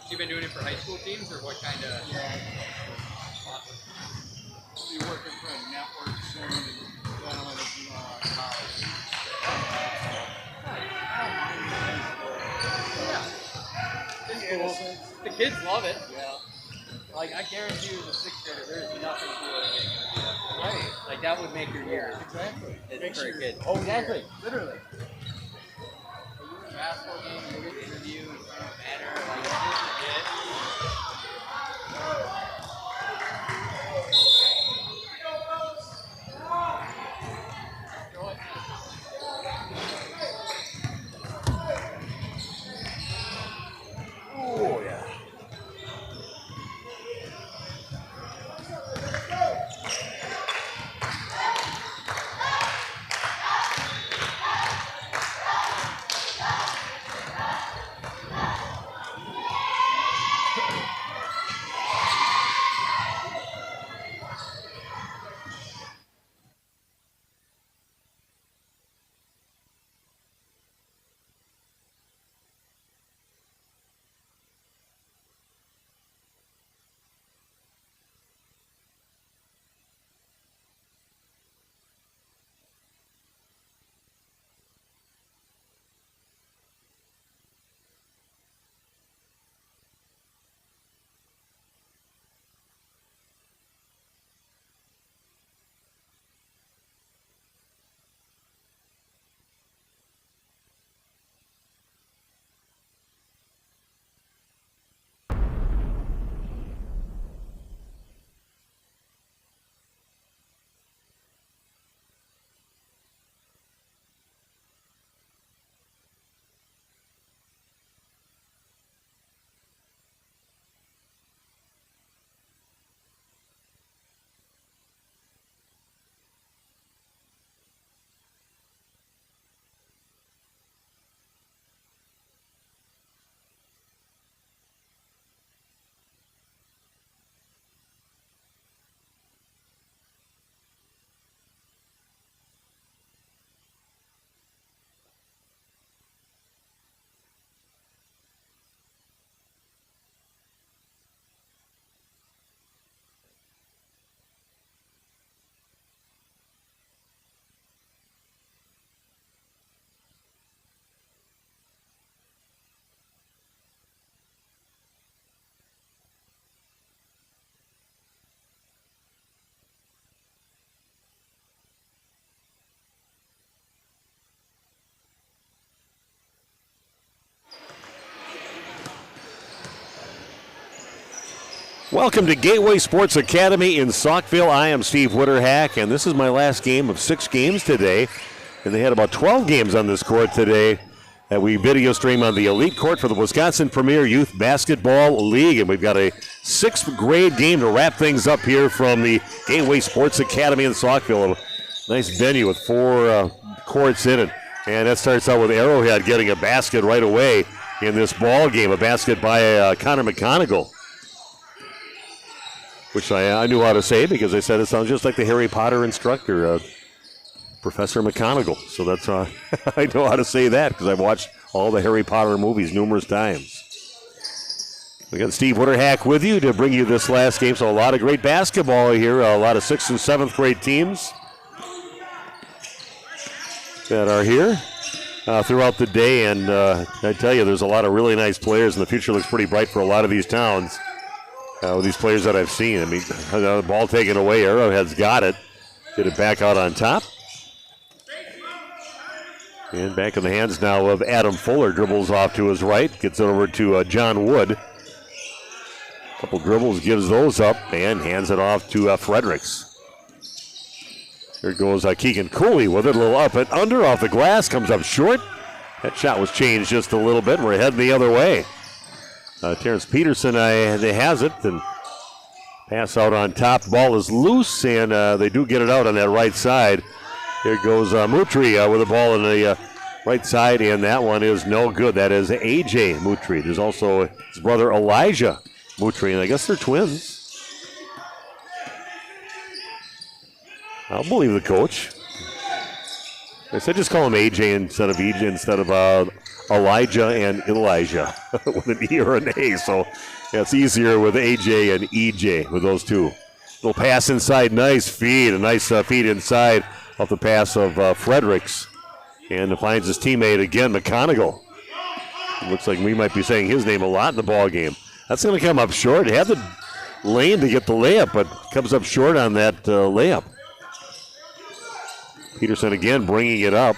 You been doing it for high school teams, or what kind of? Yeah. Awesome. You're working for a network soon, and college. Yeah. It's cool. The kids love it. Yeah. Like, I guarantee you as a sixth grader, there's nothing cooler than getting into that. Right. Like, that would make your year. Exactly. It's for a kid. Oh, exactly. Literally. A basketball game, you get interviews, it doesn't matter. Like, you just forget. Oh, yeah. Welcome to Gateway Sports Academy in Saukville. I am Steve Witterhack, and this is my last game of 6 games today. And they had about 12 games on this court today that we video stream on the Elite Court for the Wisconsin Premier Youth Basketball League. And we've got a 6th grade game to wrap things up here from the Gateway Sports Academy in Saukville. A nice venue with 4 courts in it. And that starts out with Arrowhead getting a basket right away in this ball game, a basket by Connor McConigal, which I knew how to say because I said it sounds just like the Harry Potter instructor, Professor McGonagall. So that's I know how to say that because I've watched all the Harry Potter movies numerous times. We got Steve Witterhack with you to bring you this last game. So a lot of great basketball here, a lot of 6th and 7th grade teams that are here throughout the day. And I tell you, there's a lot of really nice players, and the future looks pretty bright for a lot of these towns. With these players that I've seen. I mean, the ball taken away. Arrowhead's got it. Get it back out on top. And back in the hands now of Adam Fuller. Dribbles off to his right. Gets it over to John Wood. Couple dribbles, gives those up, and hands it off to Fredericks. Here goes Keegan Cooley with it, a little up and under off the glass, comes up short. That shot was changed just a little bit. We're heading the other way. Terrence Peterson has it, and pass out on top. The ball is loose, and they do get it out on that right side. Here goes Mutri with the ball on the right side, and that one is no good. That is A.J. Mutri. There's also his brother Elijah Mutri, and I guess they're twins. I'll believe the coach. I said just call him AJ instead of EJ, instead of Elijah and Elijah with an E or an A. So yeah, it's easier with AJ and EJ with those two. Little pass inside, nice feed, a nice feed inside off the pass of Fredericks. And finds his teammate again, McConigal. Looks like we might be saying his name a lot in the ball game. That's going to come up short. He had the lane to get the layup, but comes up short on that layup. Peterson again bringing it up.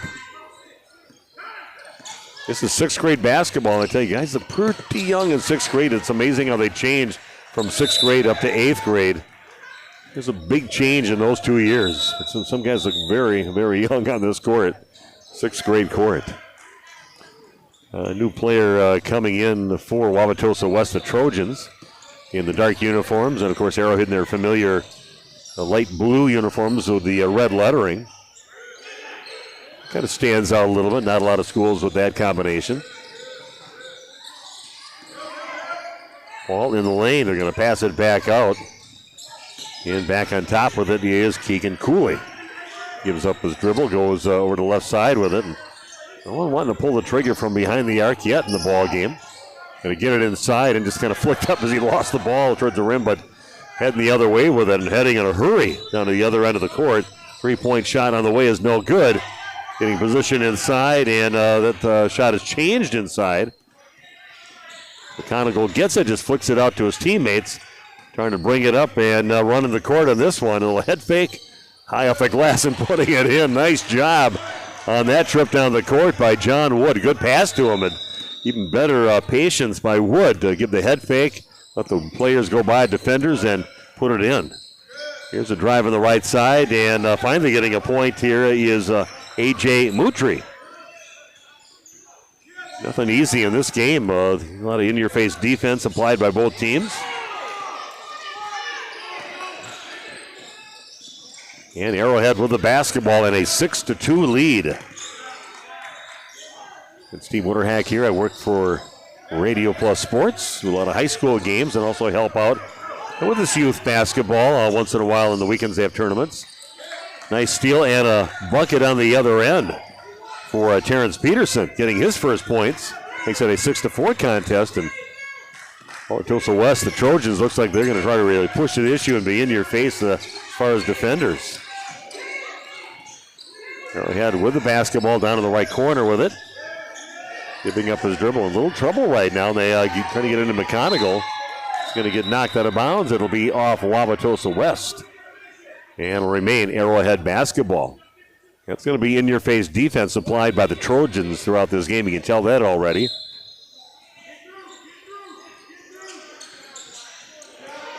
This is 6th grade basketball. I tell you guys, they're pretty young in 6th grade. It's amazing how they changed from 6th grade up to 8th grade. There's a big change in those 2 years. Some guys look very, very young on this court. 6th grade court. A new player coming in for Wauwautosa West, the Trojans, in the dark uniforms. And, of course, Arrowhead in their familiar light blue uniforms with the red lettering. Kind of stands out a little bit. Not a lot of schools with that combination. Ball in the lane. They're going to pass it back out. And back on top with it is Keegan Cooley. Gives up his dribble, goes over to the left side with it. And no one wanting to pull the trigger from behind the arc yet in the ball game. Going to get it inside and just kind of flicked up as he lost the ball towards the rim, but heading the other way with it and heading in a hurry down to the other end of the court. 3-point shot on the way is no good. Getting position inside, and that shot is changed inside. McConigal gets it, just flicks it out to his teammates. Trying to bring it up and run in the court on this one. A little head fake, high off the glass and putting it in. Nice job on that trip down the court by John Wood. Good pass to him, and even better patience by Wood to give the head fake, let the players go by defenders, and put it in. Here's a drive on the right side, and finally getting a point here is A.J. Mutri. Nothing easy in this game. A lot of in-your-face defense applied by both teams. And Arrowhead with the basketball in a 6-2 lead. It's Steve Witterhack here. I work for Radio Plus Sports, do a lot of high school games, and also help out with this youth basketball. Once in a while on the weekends they have tournaments. Nice steal and a bucket on the other end for Terrence Peterson, getting his first points. Makes it a 6-4 contest. And Wauwautosa West, the Trojans, looks like they're going to try to really push the issue and be in your face as far as defenders. Arrowhead with the basketball down in the right corner with it. Giving up his dribble. In a little trouble right now. They trying to get into McConigal. It's going to get knocked out of bounds. It'll be off Wauwautosa West. And will remain Arrowhead basketball. That's going to be in-your-face defense applied by the Trojans throughout this game. You can tell that already.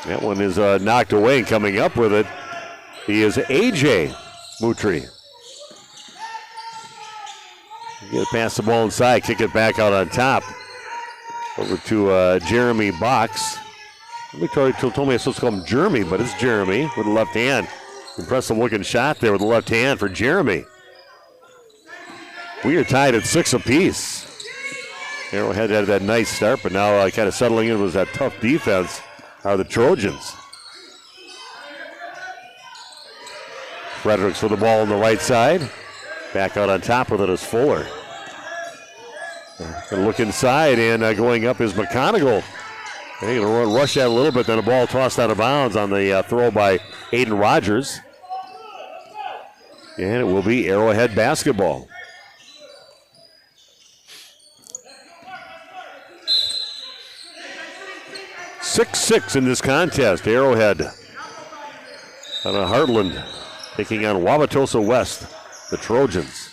That one is knocked away, and coming up with it, he is A.J. Mutri. Get pass the ball inside, kick it back out on top. Over to Jeremy Box. Somebody told me I was supposed to call him Jeremy, but it's Jeremy with the left hand. Impressive looking shot there with the left hand for Jeremy. We are tied at 6 apiece. Arrowhead had that nice start, but now kind of settling in was that tough defense are the Trojans. Fredericks with the ball on the right side. Back out on top with it is Fuller. Gonna look inside, and going up is McConigal. They're going to rush that a little bit, then a ball tossed out of bounds on the throw by Aiden Rogers. And it will be Arrowhead basketball. Six in this contest. Arrowhead out of Heartland taking on Wauwautosa West, the Trojans.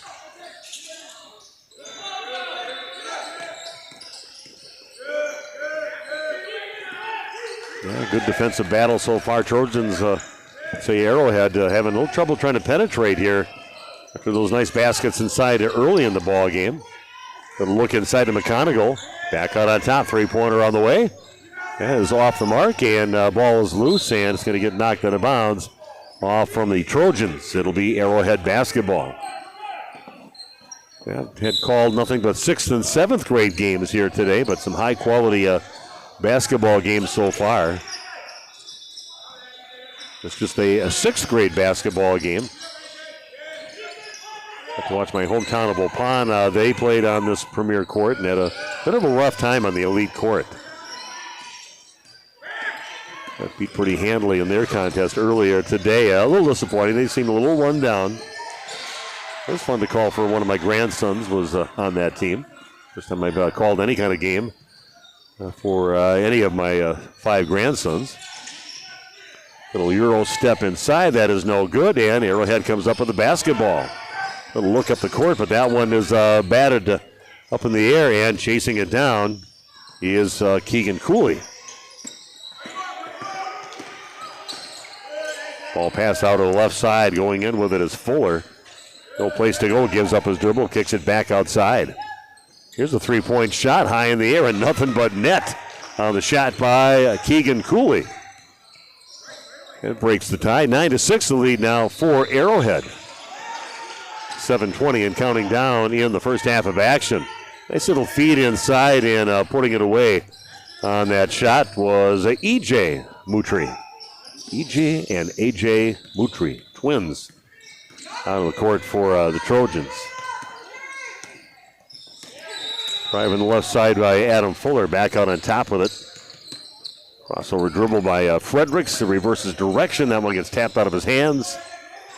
Yeah, good defensive battle so far. Trojans, say Arrowhead, having a little trouble trying to penetrate here after those nice baskets inside early in the ball game. Good look inside to McConigal. Back out on top, three-pointer on the way. That is off the mark, and ball is loose, and it's going to get knocked out of bounds off from the Trojans. It'll be Arrowhead basketball. Yeah, had called nothing but 6th and 7th grade games here today, but some high-quality basketball games so far. It's just a 6th grade basketball game. Got to watch my hometown of Waupun. They played on this premier court and had a bit of a rough time on the elite court. Got beat pretty handily in their contest earlier today. A little disappointing. They seemed a little run down. It was fun to call for one of my grandsons was on that team. First time I've called any kind of game for any of my 5 grandsons. Little Euro step inside. That is no good, and Arrowhead comes up with the basketball. Little look up the court, but that one is batted up in the air, and chasing it down is Keegan Cooley. Ball pass out to the left side. Going in with it is Fuller. No place to go. Gives up his dribble. Kicks it back outside. Here's a three-point shot high in the air and nothing but net on the shot by Keegan Cooley. It breaks the tie. 9-6 the lead now for Arrowhead. 7:20 and counting down in the first half of action. Nice little feed inside and putting it away on that shot was E.J. Mutri. E.J. and A.J. Mutri, twins, out of the court for the Trojans. Driving the left side by Adam Fuller, back out on top with it. Crossover dribble by Fredericks, reverses direction. That one gets tapped out of his hands.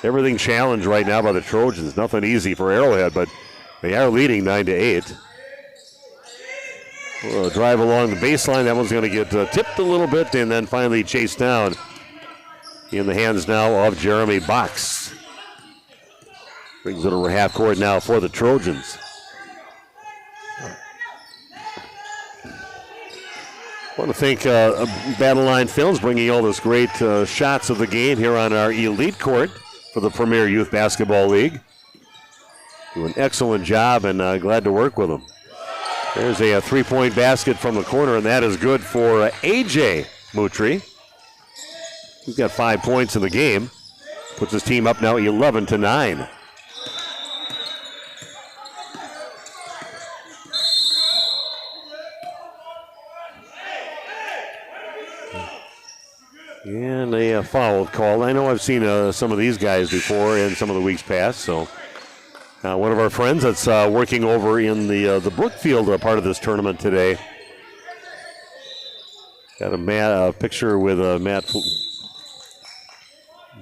Everything challenged right now by the Trojans. Nothing easy for Arrowhead, but they are leading 9-8. Drive along the baseline. That one's going to get tipped a little bit and then finally chased down in the hands now of Jeremy Box. Brings it over half court now for the Trojans. I want to thank Battle Line Films bringing all this great shots of the game here on our elite court for the Premier Youth Basketball League. Do an excellent job and glad to work with them. There's a three-point basket from the corner, and that is good for A.J. Mutri. He's got 5 points in the game. Puts his team up now 11-9. And a foul call. I know I've seen some of these guys before in some of the weeks past. So one of our friends that's working over in the Brookfield part of this tournament today. Got a picture with Matt,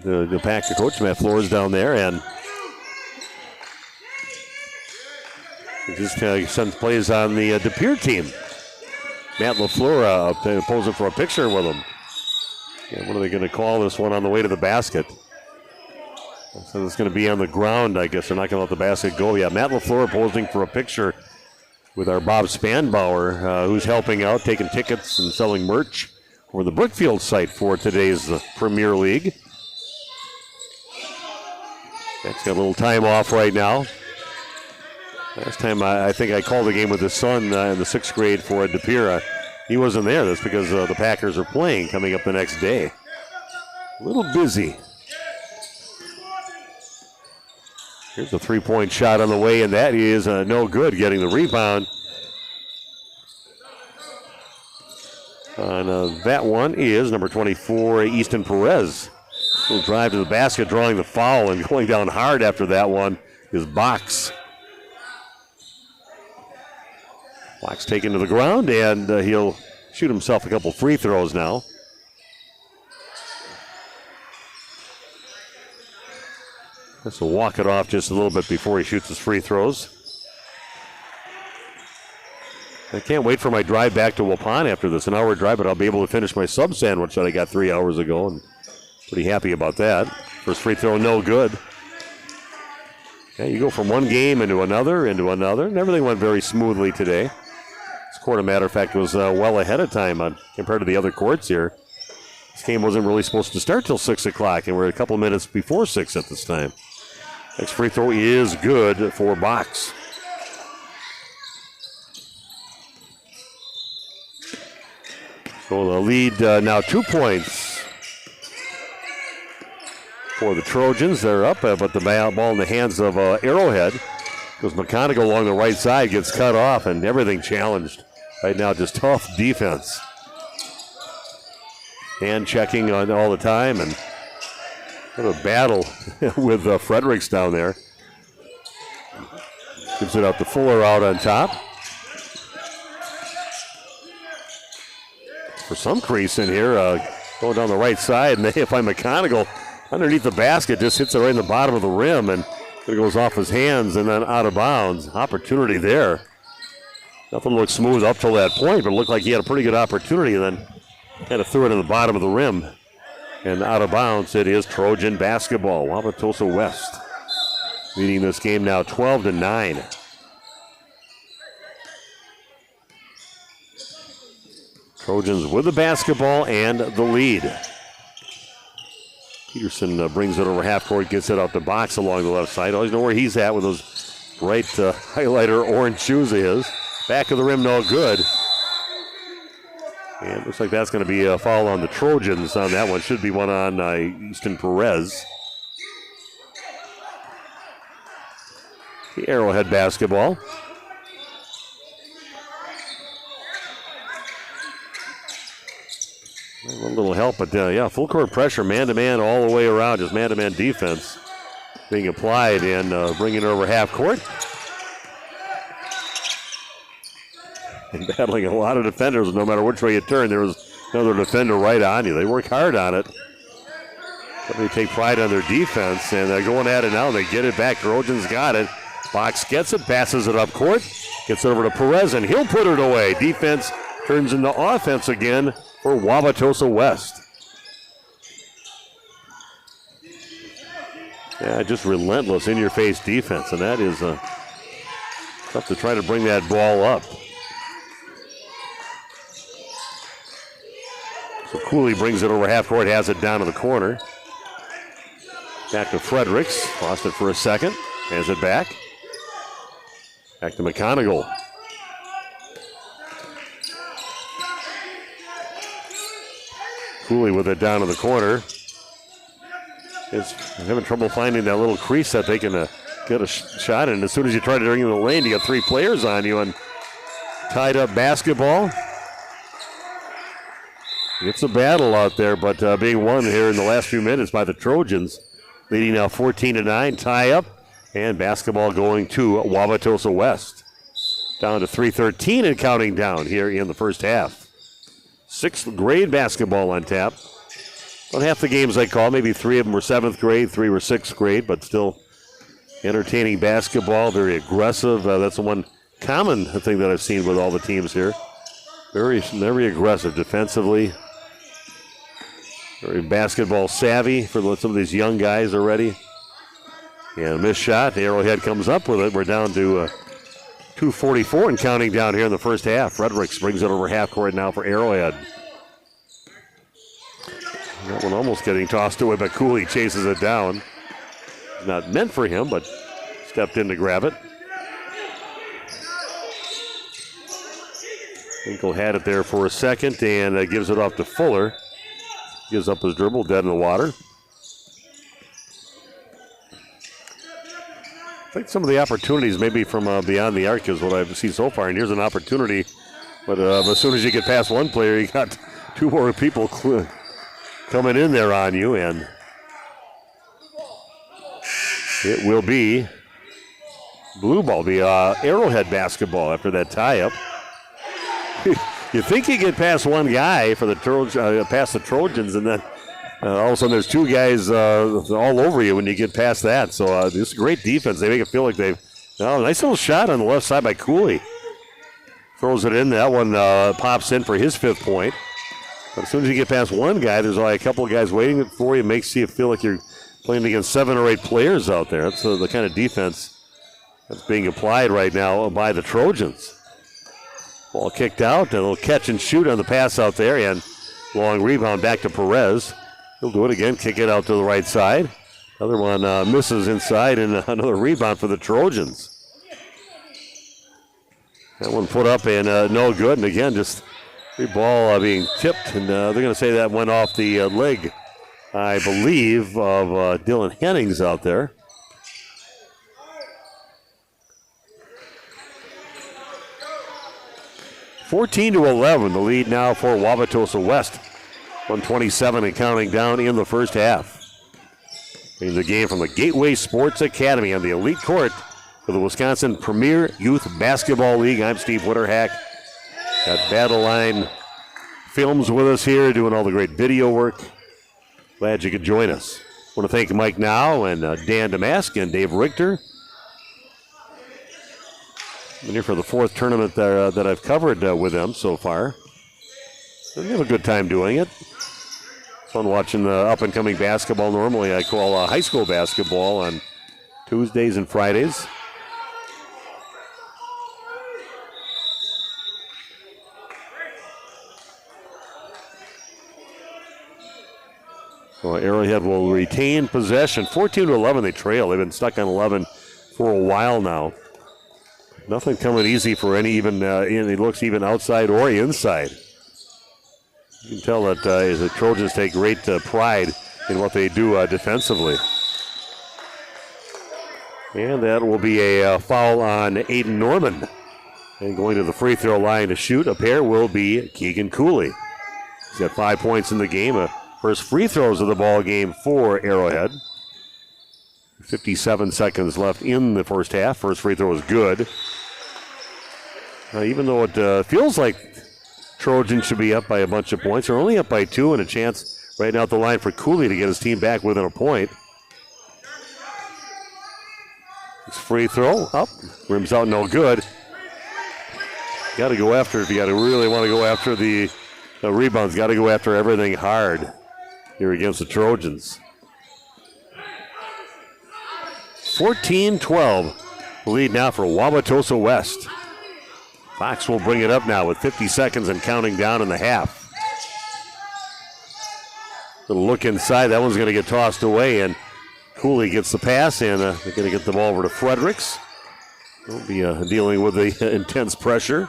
the Packer coach, Matt Flores, down there, and he just plays on the De Pere team. Matt LaFleur posing for a picture with him. Yeah, what are they going to call this one on the way to the basket? So it's going to be on the ground, I guess. They're not going to let the basket go. Yeah, Matt LaFleur posing for a picture with our Bob Spanbauer, who's helping out, taking tickets and selling merch for the Brookfield site for today's Premier League. Matt's got a little time off right now. Last time I think I called a game with his son in the 6th grade for De Pere. He wasn't there. That's because the Packers are playing coming up the next day. A little busy. Here's a three-point shot on the way, and that is no good, getting the rebound. And that one is number 24, Easton Perez. Little drive to the basket, drawing the foul, and going down hard after that one is Box. Box taken to the ground, and he'll shoot himself a couple free throws now. This will walk it off just a little bit before he shoots his free throws. I can't wait for my drive back to Waupun after this. An hour drive, but I'll be able to finish my sub sandwich that I got 3 hours ago, and pretty happy about that. First free throw, no good. Yeah, you go from one game into another, and everything went very smoothly today. This court, as a matter of fact, was well ahead of time compared to the other courts here. This game wasn't really supposed to start till 6 o'clock, and we're a couple minutes before 6 at this time. Next free throw is good for Box. So the lead now 2 points for the Trojans. They're up, but the ball in the hands of Arrowhead. Goes McConaughey along the right side, gets cut off, and everything challenged. Right now, just tough defense. Hand checking on all the time, and what a battle with Fredericks down there. Gives it out to Fuller out on top. For some crease in here, going down the right side, and they find McConaughey underneath the basket, just hits it right in the bottom of the rim, and it goes off his hands and then out of bounds. Opportunity there. Nothing looked smooth up till that point, but it looked like he had a pretty good opportunity, and then kind of threw it in the bottom of the rim. And out of bounds, it is Trojan basketball. Wauwautosa West leading this game now 12-9. Trojans with the basketball and the lead. Peterson brings it over half court, gets it out the box along the left side. Always know where he's at with those bright highlighter orange shoes of his. Back of the rim, no good. And looks like that's going to be a foul on the Trojans on that one. Should be one on Easton Perez. The Arrowhead basketball. A little help, but yeah, full court pressure, man-to-man all the way around. Just man-to-man defense being applied and bringing it over half court. And battling a lot of defenders, no matter which way you turn, there was another defender right on you. They work hard on it. But they take pride on their defense, and they're going at it now. They get it back. Trojans got it. Box gets it, passes it up court, gets it over to Perez, and he'll put it away. Defense turns into offense again for Wauwautosa West. Yeah, just relentless in-your-face defense, and that is tough to try to bring that ball up. So Cooley brings it over half court, has it down to the corner. Back to Fredericks, lost it for a second, has it back. Back to McConaughey. Cooley with it down to the corner. Is having trouble finding that little crease that they can get a shot in. As soon as you try to bring in the lane, you got 3 players on you and tied up basketball. It's a battle out there, but being won here in the last few minutes by the Trojans, leading now 14-9, tie up, and basketball going to Wauwautosa West. Down to 3:13 and counting down here in the first half. 6th grade basketball on tap. About half the games I call, maybe 3 of them were 7th grade, 3 were 6th grade, but still entertaining basketball, very aggressive. That's the one common thing that I've seen with all the teams here. Very, very aggressive defensively. Very basketball savvy for some of these young guys already. And a missed shot. The Arrowhead comes up with it. We're down to 2:44 and counting down here in the first half. Fredericks brings it over half court now for Arrowhead. That one almost getting tossed away, but Cooley chases it down. Not meant for him, but stepped in to grab it. Hinkle had it there for a second and gives it off to Fuller. Gives up his dribble, dead in the water. I think some of the opportunities maybe from beyond the arc is what I've seen so far. And here's an opportunity, but as soon as you get past one player, you got 2 more people coming in there on you, and it will be blue ball, be Arrowhead basketball after that tie-up. You think you get past one guy for the past the Trojans, and then all of a sudden there's 2 guys all over you when you get past that. So this is great defense. They make it feel like they've nice little shot on the left side by Cooley. Throws it in. That one pops in for his 5th point. But as soon as you get past one guy, there's like a couple of guys waiting for you. Makes you feel like you're playing against 7 or 8 players out there. That's the kind of defense that's being applied right now by the Trojans. Ball kicked out, a little catch and shoot on the pass out there, and Long rebound back to Perez. He'll do it again, kick it out to the right side. Another one misses inside, and another rebound for the Trojans. That one put up and no good. And again, just free ball being tipped, and they're going to say that went off the leg, I believe, of Dylan Hennings out there. (14-11), the lead now for Wauwautosa West. 1:27 and counting down in the first half. In the game from the Gateway Sports Academy on the Elite Court for the Wisconsin Premier Youth Basketball League. I'm Steve Witterhack. Got Battle Line Films with us here, doing all the great video work. Glad you could join us. I want to thank Mike Now and Dan Damask and Dave Richter. Been here for the fourth tournament that I've covered with them so far. We have a good time doing it. Fun watching the up-and-coming basketball. Normally I call high school basketball on Tuesdays and Fridays. So Arrowhead will retain possession. 14-11 they trail. They've been stuck on 11 for a while now. Nothing coming easy for any it looks even outside or inside. You can tell that the Trojans take great pride in what they do defensively. And that will be a foul on Aiden Norman. And going to the free throw line to shoot a pair will be Keegan Cooley. He's got 5 points in the game. First free throws of the ball game for Arrowhead. 57 seconds left in the first half. First free throw is good. Even though it feels like Trojans should be up by a bunch of points, they're only up by 2 and a chance right now at the line for Cooley to get his team back within a point. This free throw up, rims out, no good. Got to go after, if you got to really want to go after the rebounds, got to go after everything hard here against the Trojans. 14-12, lead now for Wauwautosa West. Fox will bring it up now with 50 seconds and counting down in the half. Little look inside, that one's going to get tossed away, and Cooley gets the pass, and they're going to get the ball over to Fredericks. They'll be dealing with the intense pressure.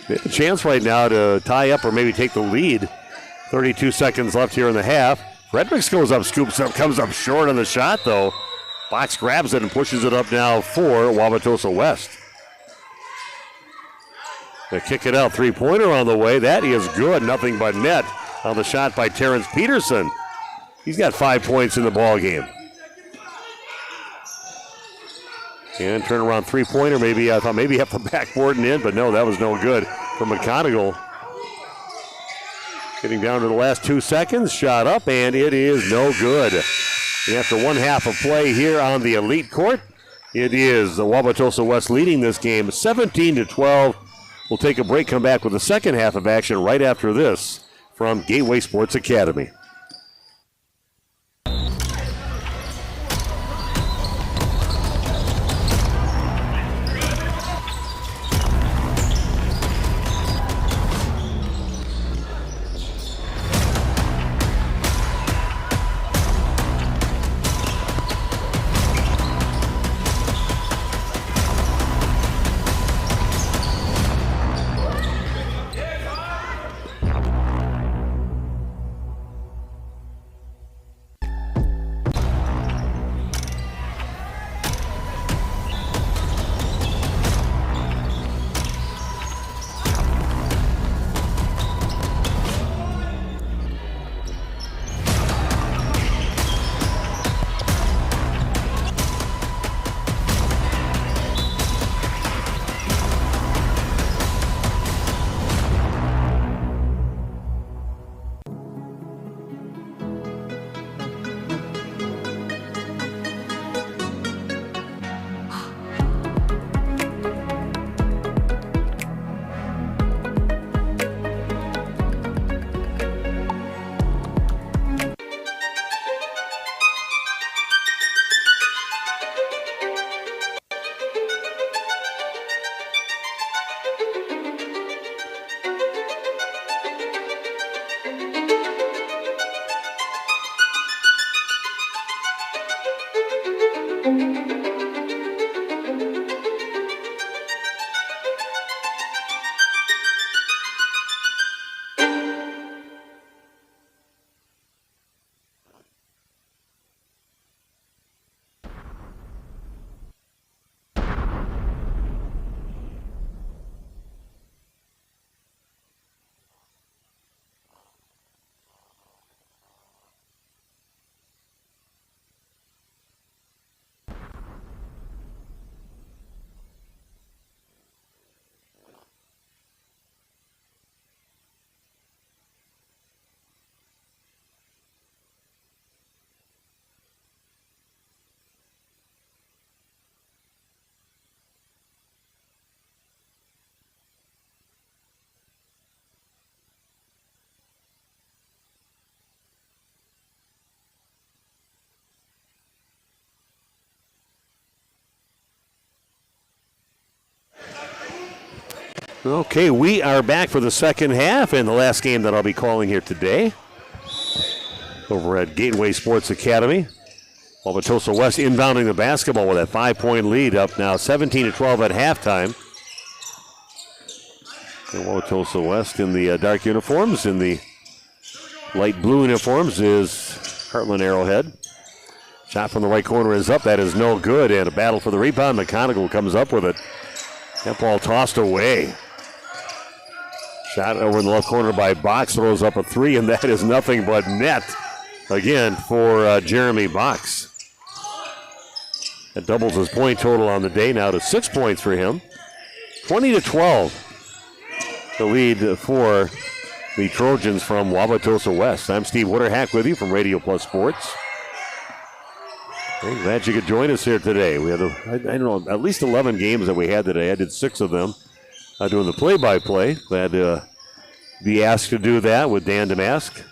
They have a chance right now to tie up or maybe take the lead. 32 seconds left here in the half. Fredericks goes up, scoops up, comes up short on the shot, though. Fox grabs it and pushes it up now for Wauwautosa West. They kick it out, three-pointer on the way. That is good, nothing but net on the shot by Terrence Peterson. He's got 5 points in the ball game. And turnaround three-pointer, maybe I thought maybe have the backboard and in, but no, that was no good from McConaughey. Getting down to the last 2 seconds, shot up, and it is no good. And after one half of play here on the Elite Court, it is the Wauwautosa West leading this game 17-12. We'll take a break, come back with the second half of action right after this from Gateway Sports Academy. Okay, we are back for the second half and the last game that I'll be calling here today. Over at Gateway Sports Academy. Wauwautosa West inbounding the basketball with that 5-point lead, up now 17-12 at halftime. And Wauwautosa West in the dark uniforms. In the light blue uniforms is Heartland Arrowhead. Shot from the right corner is up. That is no good. And a battle for the rebound. McConaughey comes up with it. That ball tossed away. Shot over in the left corner by Box. Throws up a three, and that is nothing but net. Again for Jeremy Box. That doubles his point total on the day now to 6 points for him. 20-12. The lead for the Trojans from Wauwautosa West. I'm Steve Witterhack with you from Radio Plus Sports. I'm glad you could join us here today. We had, I don't know, at least 11 games that we had today. I did 6 of them doing the play-by-play. Glad to be asked to do that with Dan Damask,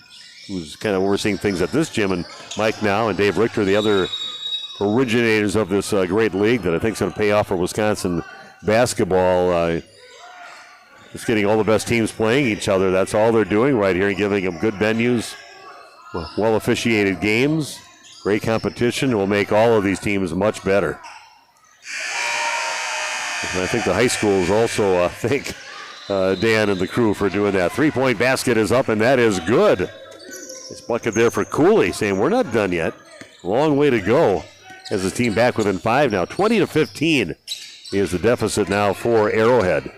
who's kind of overseeing things at this gym, and Mike Now and Dave Richter, the other originators of this great league that I think is going to pay off for Wisconsin basketball. Just getting all the best teams playing each other. That's all they're doing right here, and giving them good venues, well-officiated games. Great competition will make all of these teams much better. And I think the high schools also thank Dan and the crew for doing that. 3-point basket is up, and that is good. It's bucket there for Cooley, saying we're not done yet. Long way to go as the team back within 5 now. 20-15 is the deficit now for Arrowhead.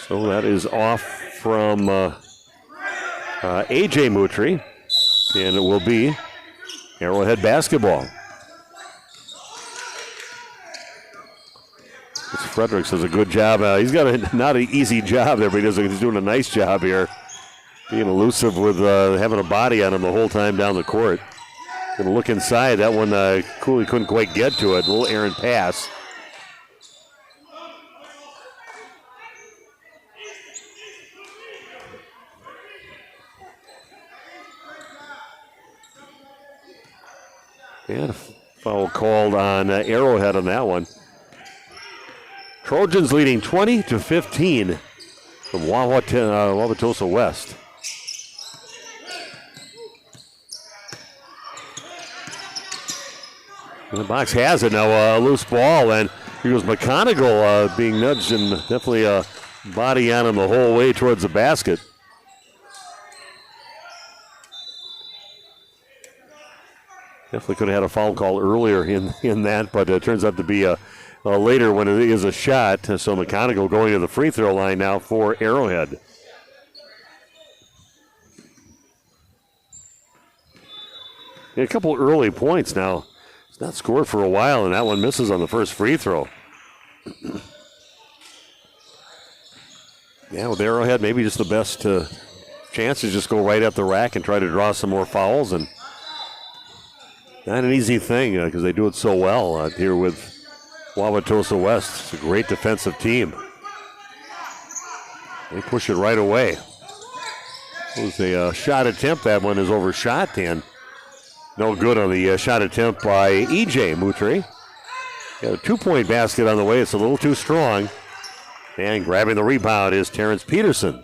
So that is off from A.J. Moutry, and it will be Arrowhead basketball. Fredericks does a good job. He's got not an easy job there, but he's doing a nice job here. Being elusive with having a body on him the whole time down the court. Going to look inside. That one, Cooley couldn't quite get to it. A little errant pass. And foul called on Arrowhead on that one. Trojans leading 20-15 from Wauwautosa West. And the Box has it now, a loose ball, and here goes McConaughey being nudged, and definitely a body on him the whole way towards the basket. Definitely could have had a foul call earlier in that, but it turns out to be later when it is a shot. So McConaughey going to the free throw line now for Arrowhead. A couple early points now. It's not scored for a while, and that one misses on the first free throw. Yeah, with Arrowhead, maybe just the best chance is just go right at the rack and try to draw some more fouls. And not an easy thing because they do it so well here with Wauwautosa West. It's a great defensive team. They push it right away. It was a shot attempt. That one is overshot, and no good on the shot attempt by E.J. Moutry. Got a 2-point basket on the way. It's a little too strong. And grabbing the rebound is Terrence Peterson.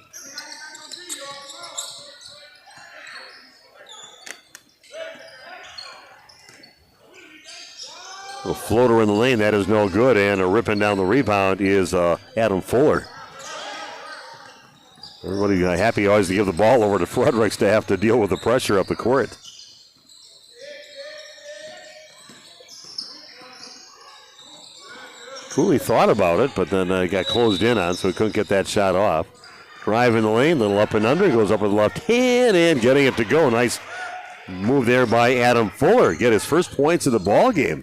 A floater in the lane, that is no good, and ripping down the rebound is Adam Fuller. Everybody happy always to give the ball over to Fredericks to have to deal with the pressure up the court. Cooley thought about it, but then got closed in on, so he couldn't get that shot off. Drive in the lane, little up and under, goes up with the left hand and getting it to go. Nice move there by Adam Fuller. Get his first points of the ball game.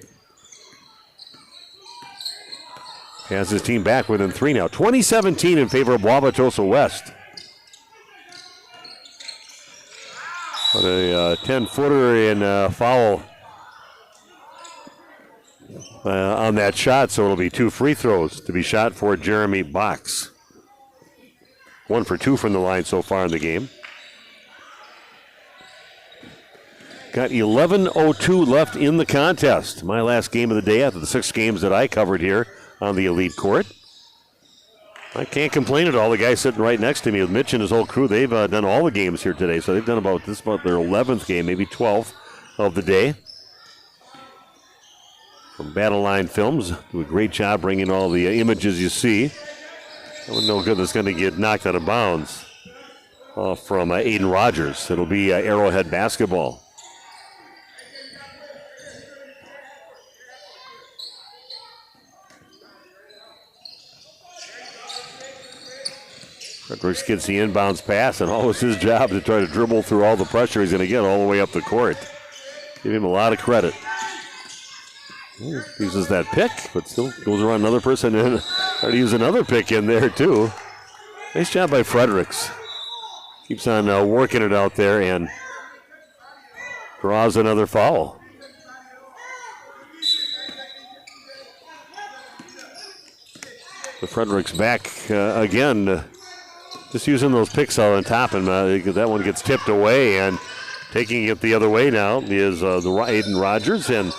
Has his team back within 3 now. 20-17 in favor of Wauwautosa West. But a 10-footer and foul on that shot, so it'll be 2 free throws to be shot for Jeremy Box. 1 for 2 from the line so far in the game. Got 11:02 left in the contest. My last game of the day after the 6 games that I covered here on the Elite Court. I can't complain at all. The guy sitting right next to me with Mitch and his whole crew, they've done all the games here today. So they've done about their 11th game, maybe 12th of the day. From Battle Line Films, do a great job bringing all the images you see. That one no good that's going to get knocked out of bounds from Aiden Rogers. It'll be Arrowhead basketball. Fredericks gets the inbounds pass, and all it's his job to try to dribble through all the pressure he's going to get all the way up the court. Give him a lot of credit. Uses that pick, but still goes around another person and try to use another pick in there too. Nice job by Fredericks. Keeps on working it out there and draws another foul. The Fredericks back again. Just using those picks on top, and that one gets tipped away, and taking it the other way now is the Aiden Rogers, and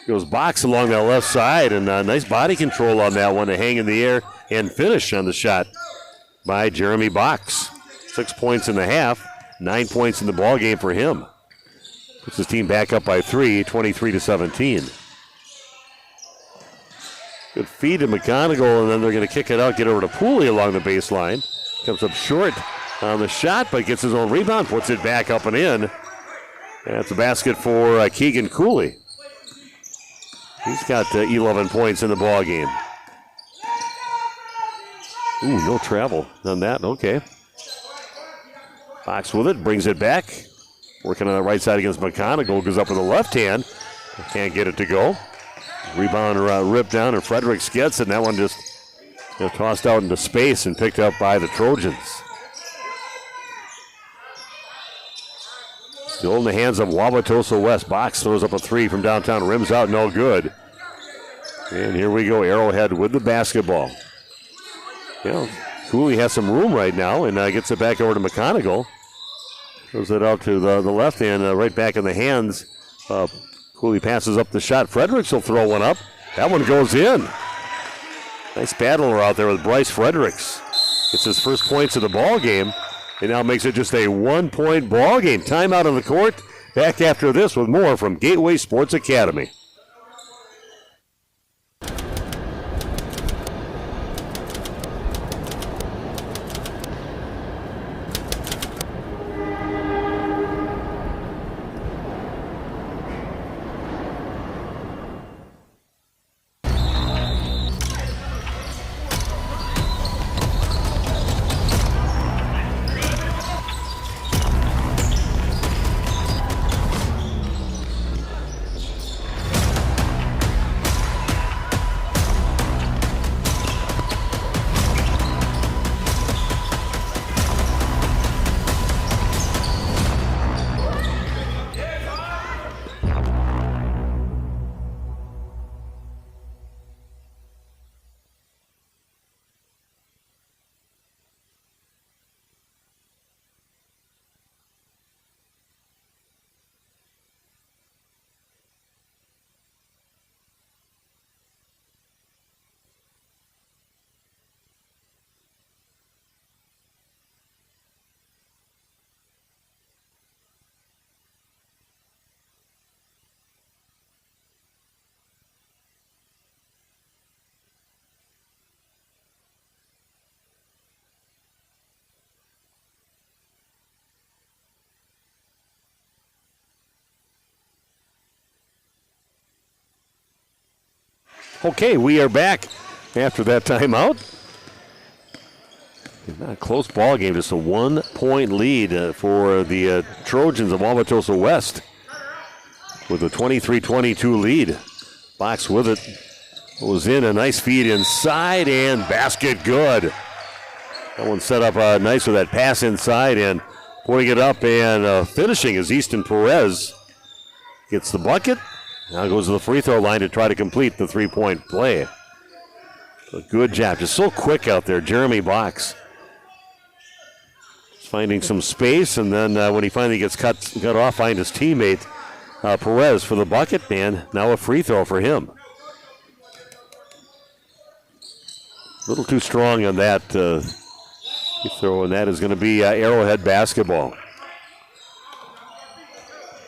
goes box along that left side, and nice body control on that one to hang in the air and finish on the shot by Jeremy Box. 6 points in the half, 9 points in the ball game for him. Puts his team back up by 3, 23-17. Good feed to McGonigal, and then they're going to kick it out, get over to Pooley along the baseline. Comes up short on the shot, but gets his own rebound, puts it back up and in. That's a basket for Keegan Cooley. He's got 11 points in the ball game. Ooh, no travel on that. Okay. Fox with it, brings it back. Working on the right side against McGonigal, goes up with the left hand. Can't get it to go. Rebound ripped down, and Fredericks gets it, and that one just tossed out into space and picked up by the Trojans. Still in the hands of Wauwautosa West. Box throws up a 3 from downtown, rims out, no good. And here we go, Arrowhead with the basketball. Cooley has some room right now and gets it back over to McGonigal. Throws it out to the left hand, right back in the hands. Cooley passes up the shot. Fredericks will throw one up. That one goes in. Nice battler out there with Bryce Fredericks. Gets his first points of the ball game, and now makes it just a 1-point ball game. Timeout on the court. Back after this with more from Gateway Sports Academy. Okay, we are back after that timeout. Not a close ball game, just a 1-point lead for the Trojans of Wauwautosa West with a 23-22 lead. Box with it. Was in a nice feed inside and basket good. That one set up nice with that pass inside and putting it up and finishing is Easton Perez. Gets the bucket. Now goes to the free throw line to try to complete the 3-point play. A good job. Just so quick out there, Jeremy Box. Just finding some space, and then when he finally gets cut off, find his teammate Perez for the bucket, man. Now a free throw for him. A little too strong on that free throw, and that is going to be Arrowhead basketball.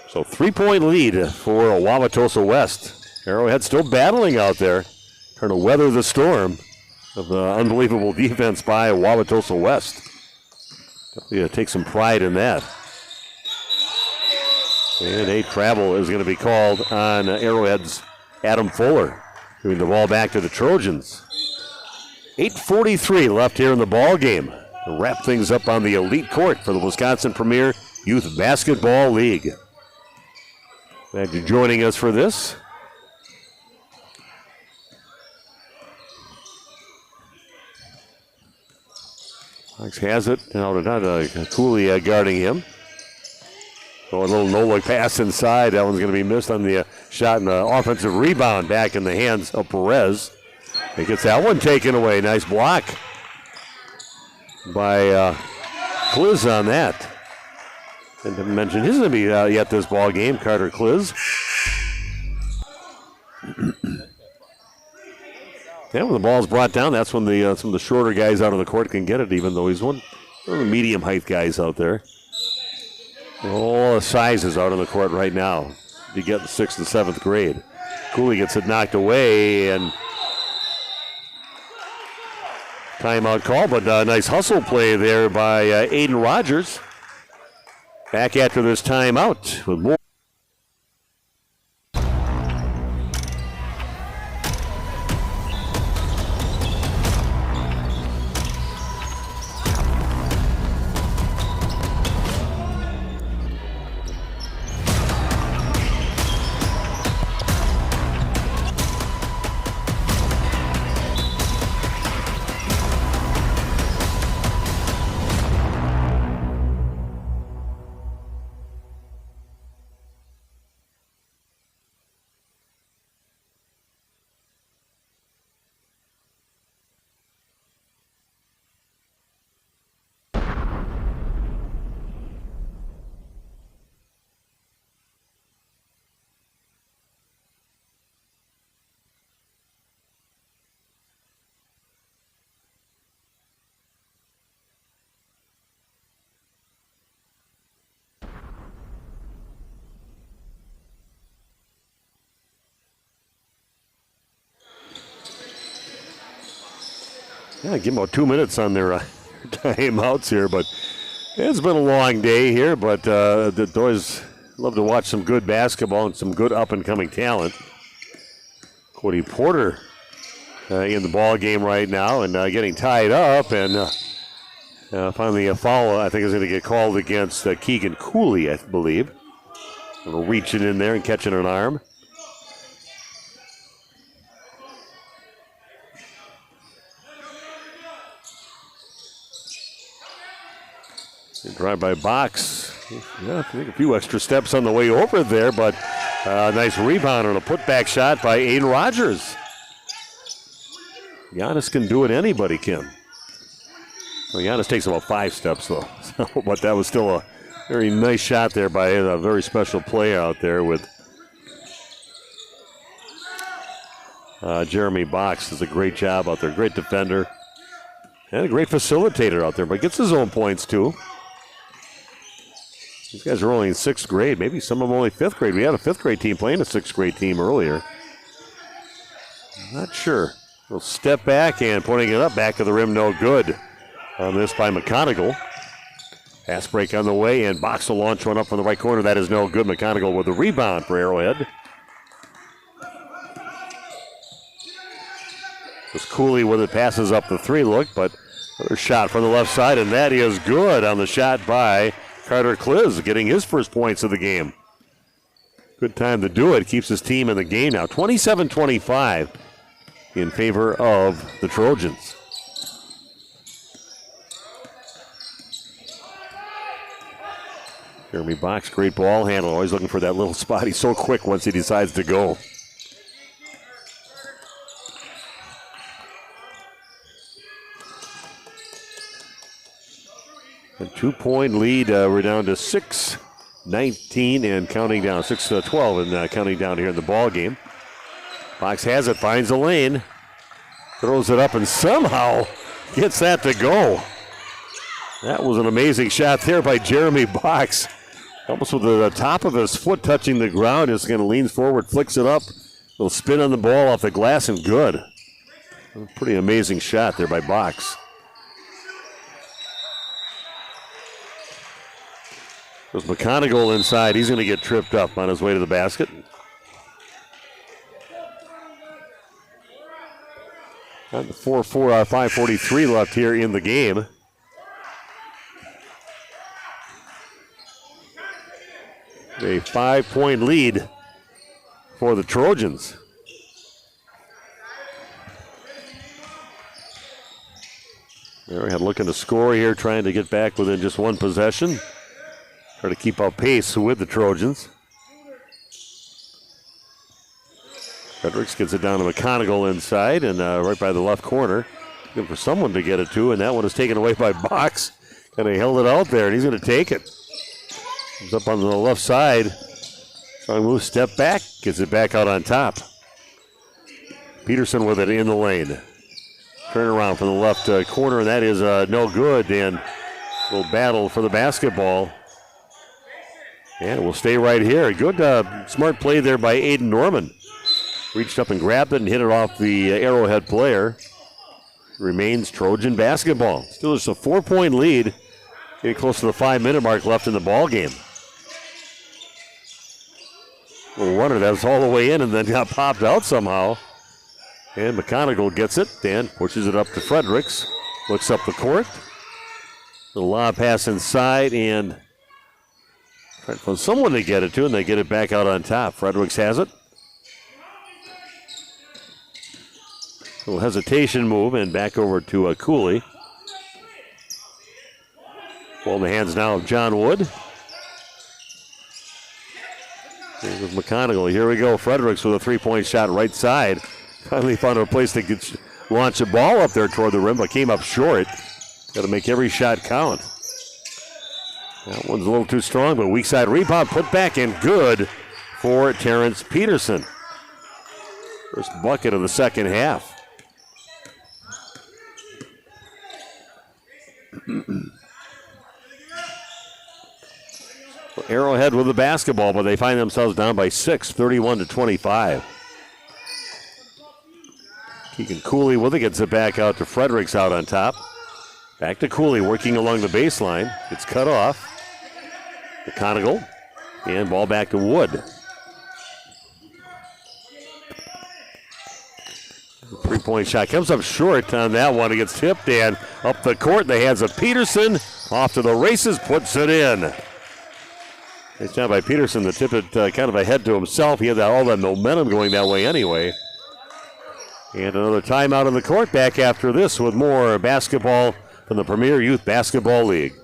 So 3-point lead for Wauwautosa West. Arrowhead still battling out there, trying to weather the storm of the unbelievable defense by Wauwautosa West. Definitely take some pride in that. And a travel is going to be called on Arrowhead's Adam Fuller, giving the ball back to the Trojans. 8:43 left here in the ball game to wrap things up on the elite court for the Wisconsin Premier Youth Basketball League. Glad you're joining us for this. Fox has it. Now, Cooley guarding him. So a little no-look pass inside. That one's going to be missed on the shot, and the offensive rebound back in the hands of Perez. He gets that one taken away. Nice block by Kliz on that. And to mention, he's going to be yet this ball game, Carter Kliz. Yeah, when the ball's brought down, that's when some of the shorter guys out on the court can get it, even though he's one of the medium height guys out there. All the sizes out on the court right now. You get the 6th and 7th grade. Cooley gets it knocked away, and timeout call, but a nice hustle play there by Aiden Rogers. Back after this timeout with more. Yeah, give them about 2 minutes on their timeouts here, but it's been a long day here, but the boys love to watch some good basketball and some good up-and-coming talent. Cody Porter in the ball game right now and getting tied up, and finally a foul, I think, is going to get called against Keegan Cooley, I believe. Reaching in there and catching an arm. Drive by Box. Yeah, I think a few extra steps on the way over there, but nice rebound and a putback shot by Aiden Rogers. Giannis can do it, anybody can. Well, Giannis takes about 5 steps, though. But that was still a very nice shot there by a very special player out there with Jeremy Box. Does a great job out there. Great defender. And a great facilitator out there, but gets his own points, too. These guys are only in 6th grade. Maybe some of them only 5th grade. We had a 5th grade team playing a 6th grade team earlier. Not sure. We'll step back and putting it up back to the rim, no good. On this by McConigal. Pass break on the way, and Box will launch one up from the right corner. That is no good. McConigal with the rebound for Arrowhead. Just Cooley with it, passes up the 3 look, but another shot from the left side, and that is good on the shot by Carter Kliz, getting his first points of the game. Good time to do it. Keeps his team in the game now. 27-25 in favor of the Trojans. Jeremy Box, great ball handle. Always looking for that little spot. He's so quick once he decides to go. A 2-point lead. We're down to 6 19 and counting down, 6-12 and counting down here in the ball game. Box has it, finds a lane, throws it up, and somehow gets that to go. That was an amazing shot there by Jeremy Box. Almost with the top of his foot touching the ground. Just kind of leans forward, flicks it up. Little spin on the ball off the glass and good. A pretty amazing shot there by Box. There's McConaughey inside. He's going to get tripped up on his way to the basket. Got the 5:43 left here in the game. A 5-point lead for the Trojans. Arrowhead looking to score here, trying to get back within just one possession. Try to keep up pace with the Trojans. Fredericks gets it down to McConaughey inside and right by the left corner. Looking for someone to get it to, and that one is taken away by Box. Kind of held it out there, and he's going to take it. Comes up on the left side. Strong move, step back, gets it back out on top. Peterson with it in the lane. Turn around from the left corner, and that is no good. And a little battle for the basketball. And we'll stay right here. Good, smart play there by Aiden Norman. Reached up and grabbed it and hit it off the Arrowhead player. Remains Trojan basketball. Still just a 4-point lead. Getting close to the 5-minute mark left in the ball game. Little runner that was all the way in and then got popped out somehow. And McConaughey gets it and pushes it up to Fredericks. Looks up the court. The lob pass inside and trying to find someone to get it to, and they get it back out on top. Fredericks has it. A little hesitation move and back over to Cooley. Ball in the hands now of John Wood. Here's McConaughey. Here we go. Fredericks with a 3-point shot right side. Finally found a place to launch a ball up there toward the rim, but came up short. Got to make every shot count. That one's a little too strong, but weak side rebound put back and good for Terrence Peterson. First bucket of the second half. Arrowhead with the basketball, but they find themselves down by 6, 31-25. Keegan Cooley with it, gets it back out to Fredericks out on top. Back to Cooley working along the baseline. It's cut off. McConaughey, and ball back to Wood. 3-point shot comes up short on that one. It gets tipped and up the court in the hands of Peterson. Off to the races, puts it in. Nice job by Peterson to tip it kind of ahead to himself. He had all that momentum going that way anyway. And another timeout on the court. Back after this with more basketball from the Premier Youth Basketball League.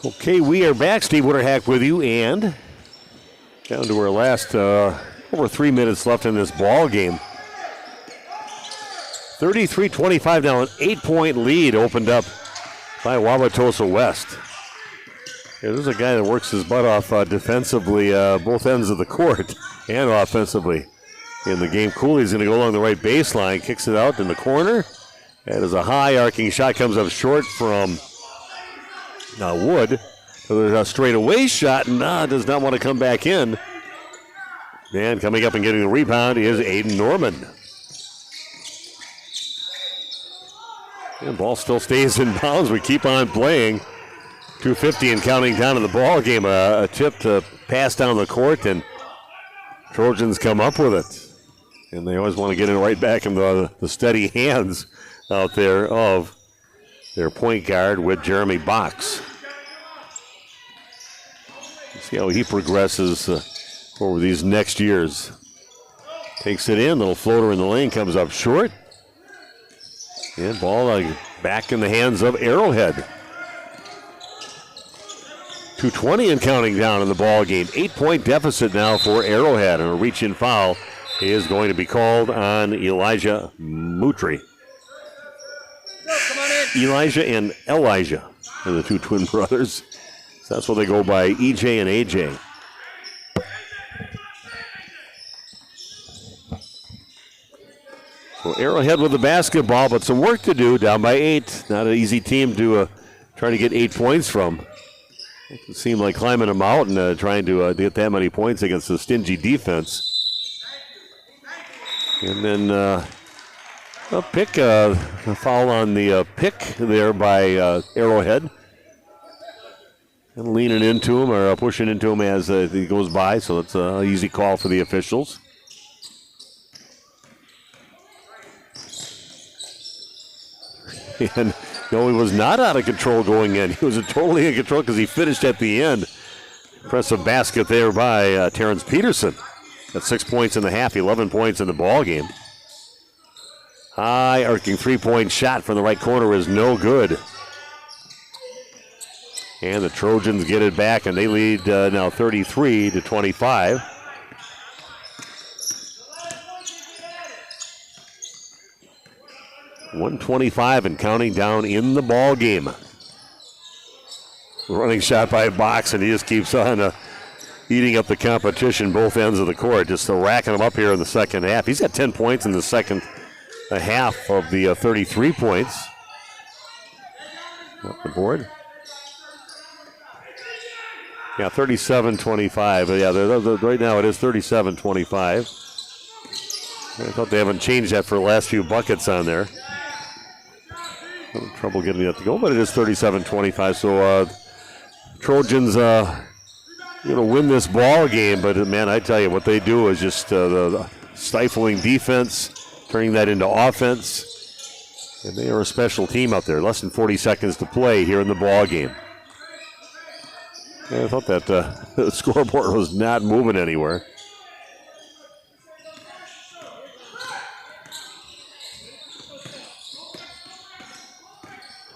Okay, we are back. Steve Witterhack with you, and down to our last over 3 minutes left in this ball game. 33-25 now, an 8-point lead opened up by Wauwautosa West. Yeah, there's a guy that works his butt off defensively, both ends of the court, and offensively in the game. Cooley's going to go along the right baseline, kicks it out in the corner. That is a high arcing shot, comes up short from Wood. So there's a straightaway shot, and does not want to come back in. And coming up and getting the rebound is Aiden Norman. And ball still stays in bounds. We keep on playing. 2:50 and counting down in the ball game. A tip to pass down the court, and Trojans come up with it. And they always want to get it right back in the steady hands out there of their point guard with Jeremy Box. See how he progresses over these next years. Takes it in, little floater in the lane, comes up short. And ball back in the hands of Arrowhead. 2:20 and counting down in the ball game. 8-point deficit now for Arrowhead, and a reach-in foul is going to be called on Elijah Mutri. Come on in. Elijah and Elijah are the two twin brothers. So that's what they go by, EJ and AJ. So Arrowhead with the basketball, but some work to do, down by 8. Not an easy team to try to get 8 points from. It seemed like climbing a mountain trying to get that many points against a stingy defense. And then a foul on the pick there by Arrowhead. And leaning into him or pushing into him as he goes by, so it's an easy call for the officials. And no, he was not out of control going in. He was totally in control because he finished at the end. Impressive basket there by Terrence Peterson. At 6 points in the half, 11 points in the ball game. High arcing three-point shot from the right corner is no good. And the Trojans get it back, and they lead now 33-25. .125 and counting down in the ball game. Running shot by Box, and he just keeps on eating up the competition, both ends of the court, just racking them up here in the second half. He's got 10 points in the second half of the 33 points. Up the board. Yeah, 37-25. Yeah, right now it is 37-25. I thought they haven't changed that for the last few buckets on there. Having trouble getting that to go, but it is 37-25. So Trojans win this ball game, but man, I tell you, what they do is just the stifling defense, turning that into offense. And they are a special team out there. Less than 40 seconds to play here in the ball game. Yeah, I thought that the scoreboard was not moving anywhere.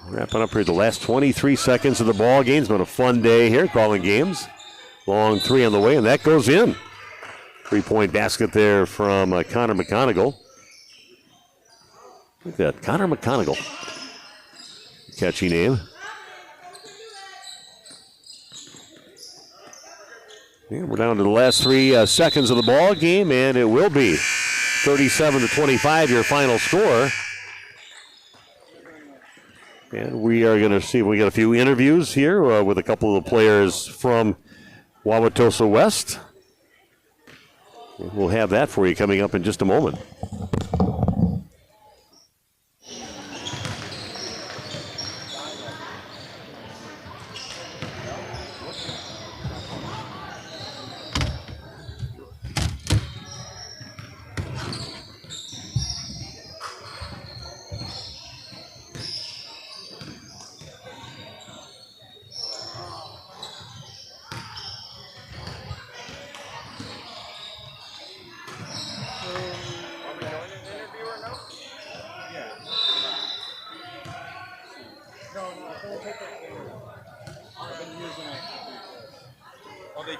Wrapping up here the last 23 seconds of the ball game. It's been a fun day here calling games. Long three on the way, and that goes in. 3-point basket there from Connor McConigal. Look at that, Connor McConigal. Catchy name. Yeah, we're down to the last 3 seconds of the ball game, and it will be 37-25, your final score. And we are going to see, we got a few interviews here with a couple of the players from Wauwautosa West. We'll have that for you coming up in just a moment.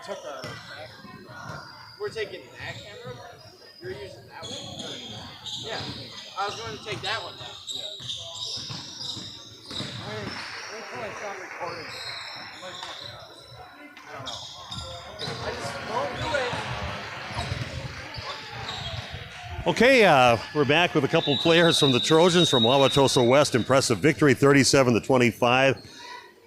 took a. We're taking that camera. You're using that one. Yeah. I was going to take that one down. Yeah. Wait till I stop recording. I don't know. I just won't do it. Okay, we're back with a couple of players from the Trojans from Wauwautosa West. Impressive victory, 37-25.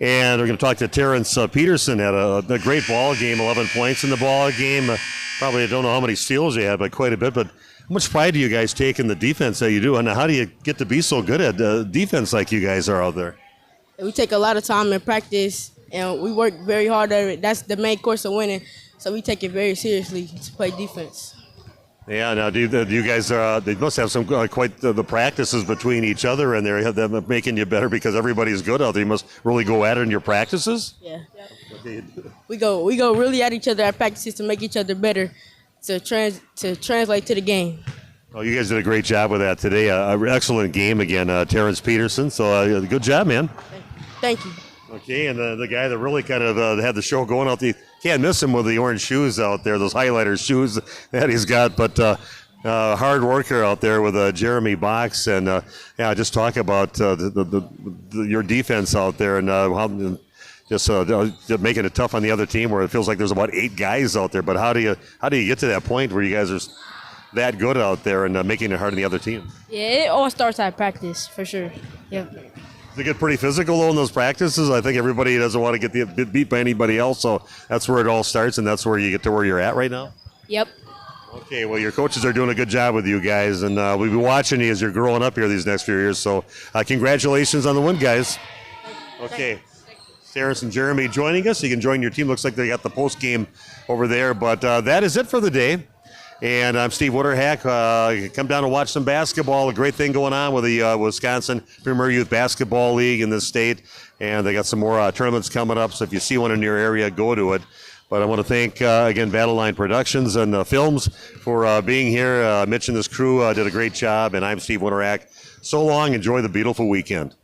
And we're going to talk to Terrence Peterson. Had a great ball game, 11 points in the ball game. Probably I don't know how many steals you had, but quite a bit. But how much pride do you guys take in the defense that you do? And how do you get to be so good at defense like you guys are out there? We take a lot of time in practice, and we work very hard at it. That's the main course of winning, so we take it very seriously to play defense. Yeah, now do you guys, they must have some quite the practices between each other, and they have them making you better because everybody's good out there. You must really go at it in your practices? Yeah. Okay. We go really at each other at practices to make each other better, to translate to the game. Oh, you guys did a great job with that today. Excellent game again, Terrence Peterson. So good job, man. Thank you. Okay, and the guy that really kind of had the show going out, can't miss him with the orange shoes out there, those highlighter shoes that he's got. But hard worker out there with Jeremy Box, and just talk about your defense out there and how just making it tough on the other team where it feels like there's about 8 guys out there. But how do you get to that point where you guys are that good out there and making it hard on the other team? Yeah, it all starts at practice for sure. Yep. They get pretty physical though in those practices. I think everybody doesn't want to get beat by anybody else, so that's where it all starts, and that's where you get to where you're at right now. Yep. Okay, well, your coaches are doing a good job with you guys, and we'll be watching you as you're growing up here these next few years. So, congratulations on the win, guys. Okay, Terrence and Jeremy joining us. You can join your team. Looks like they got the post game over there, but that is it for the day. And I'm Steve Witterhack. Come down and watch some basketball. A great thing going on with the Wisconsin Premier Youth Basketball League in this state. And they got some more tournaments coming up. So if you see one in your area, go to it. But I want to thank, again, Battle Line Productions and Films for being here. Mitch and this crew did a great job. And I'm Steve Witterhack. So long. Enjoy the beautiful weekend.